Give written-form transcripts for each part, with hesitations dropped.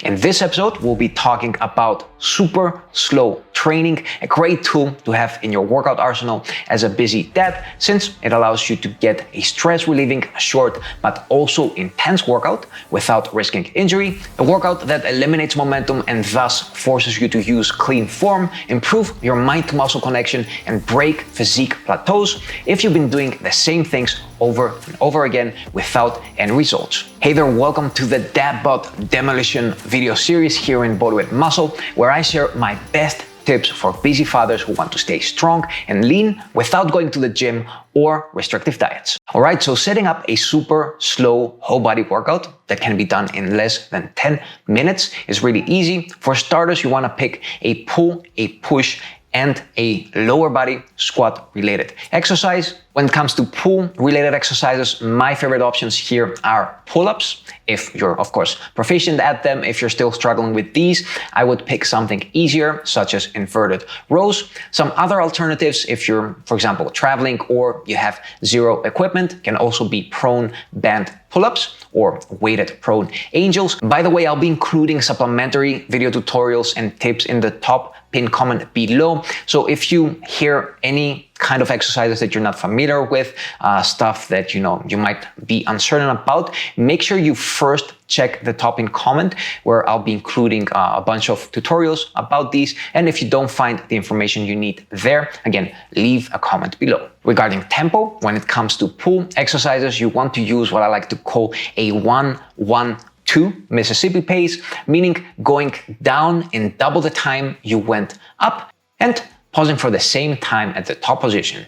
In this episode, we'll be talking about super slow training, a great tool to have in your workout arsenal as a busy dad, since it allows you to get a stress-relieving, short, but also intense workout without risking injury, a workout that eliminates momentum and thus forces you to use clean form, improve your mind-to-muscle connection, and break physique plateaus if you've been doing the same things over and over again without any results. Hey there, welcome to the Dad Bod Demolition video series here in Bodyweight Muscle, where I share my best tips for busy fathers who want to stay strong and lean without going to the gym or restrictive diets. Alright, so setting up a super slow whole body workout that can be done in less than 10 minutes is really easy. For starters, you want to pick a pull, a push, and a lower body squat related exercise. When it comes to pull related exercises, my favorite options here are pull-ups. If you're, of course, proficient at them, if you're still struggling with these, I would pick something easier, such as inverted rows. Some other alternatives, if you're, for example, traveling or you have zero equipment, can also be prone band pull-ups or weighted prone angels. By the way, I'll be including supplementary video tutorials and tips in the top pinned comment below. So if you hear any kind of exercises that you're not familiar with, stuff that you might be uncertain about, make sure you first check the top pinned comment where I'll be including a bunch of tutorials about these. And if you don't find the information you need there, again, leave a comment below. Regarding tempo, when it comes to pull exercises, you want to use what I like to call a 1-1-2 Mississippi pace, meaning going down in double the time you went up and pausing for the same time at the top position.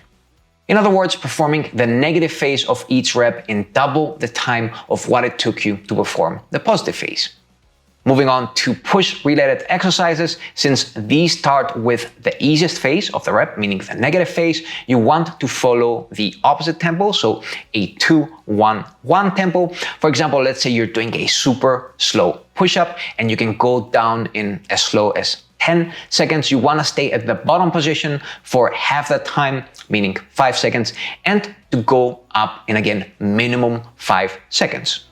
In other words, performing the negative phase of each rep in double the time of what it took you to perform the positive phase. Moving on to push-related exercises, since these start with the easiest phase of the rep, meaning the negative phase, you want to follow the opposite tempo, so a 2-1-1 tempo. For example, let's say you're doing a super slow push-up and you can go down in as slow as 10 seconds. You want to stay at the bottom position for half the time, meaning 5 seconds, and to go up in, again, minimum 5 seconds.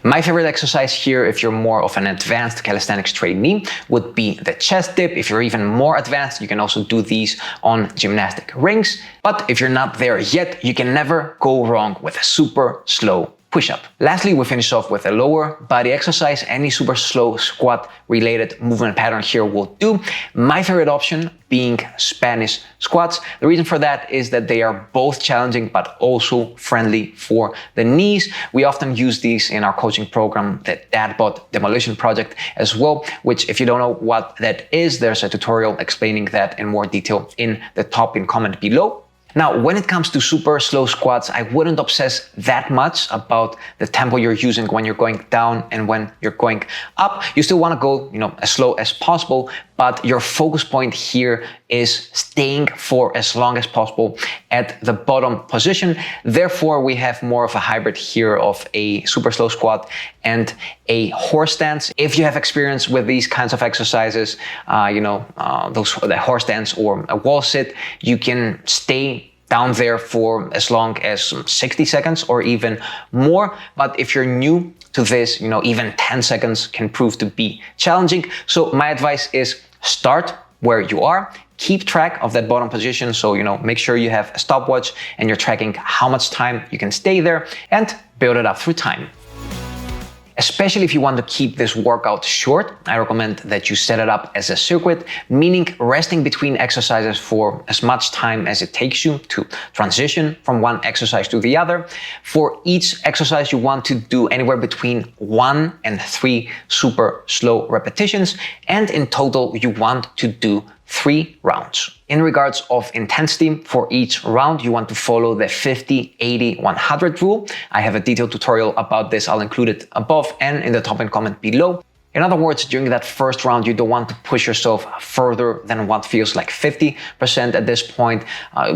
My favorite exercise here, if you're more of an advanced calisthenics trainee, would be the chest dip. If you're even more advanced, you can also do these on gymnastic rings. But if you're not there yet, you can never go wrong with a super slow push-up. Lastly, we finish off with a lower body exercise. Any super slow squat related movement pattern here will do. My favorite option being Spanish squats. The reason for that is that they are both challenging but also friendly for the knees. We often use these in our coaching program, the Dad Bod Demolition Project as well, which if you don't know what that is, there's a tutorial explaining that in more detail in the top pinned comment below. Now, when it comes to super slow squats, I wouldn't obsess that much about the tempo you're using when you're going down and when you're going up. You still want to go, as slow as possible, but your focus point here is staying for as long as possible at the bottom position. Therefore, we have more of a hybrid here of a super slow squat and a horse stance. If you have experience with these kinds of exercises, the horse stance or a wall sit, you can stay down there for as long as 60 seconds or even more. But if you're new to this, even 10 seconds can prove to be challenging. So my advice is start where you are, keep track of that bottom position. So, make sure you have a stopwatch and you're tracking how much time you can stay there and build it up through time. Especially if you want to keep this workout short, I recommend that you set it up as a circuit, meaning resting between exercises for as much time as it takes you to transition from one exercise to the other. For each exercise, you want to do anywhere between 1 and 3 super slow repetitions, and in total, you want to do 3 rounds. In regards of intensity, for each round, you want to follow the 50, 80, 100 rule. I have a detailed tutorial about this. I'll include it above and in the top pinned comment below. In other words, during that first round, you don't want to push yourself further than what feels like 50% at this point.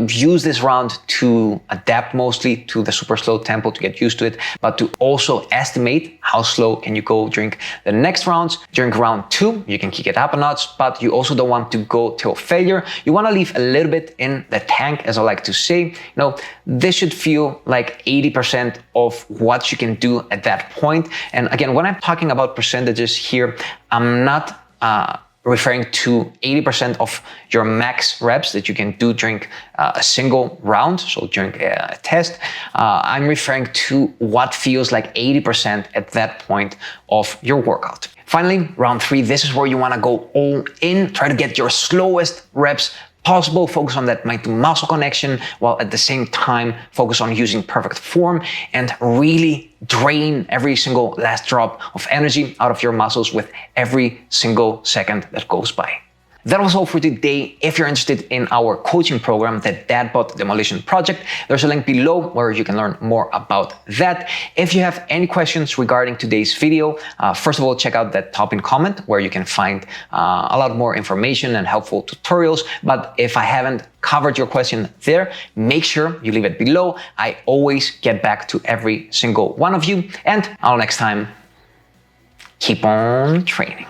Use this round to adapt mostly to the super slow tempo to get used to it, but to also estimate how slow can you go during the next rounds. During round 2, you can kick it up a notch, but you also don't want to go till failure. You want to leave a little bit in the tank, as I like to say. This should feel like 80% of what you can do at that point. And again, when I'm talking about percentages here, I'm not referring to 80% of your max reps that you can do during a single round, so during a test. I'm referring to what feels like 80% at that point of your workout. Finally, round 3, this is where you want to go all in. Try to get your slowest reps possible. Focus on that mind-to-muscle connection, while at the same time focus on using perfect form and really drain every single last drop of energy out of your muscles with every single second that goes by. That was all for today. If you're interested in our coaching program, the Dad Bod Demolition Project, there's a link below where you can learn more about that. If you have any questions regarding today's video, first of all, check out that top-in comment where you can find a lot more information and helpful tutorials. But if I haven't covered your question there, make sure you leave it below. I always get back to every single one of you. And until next time, keep on training.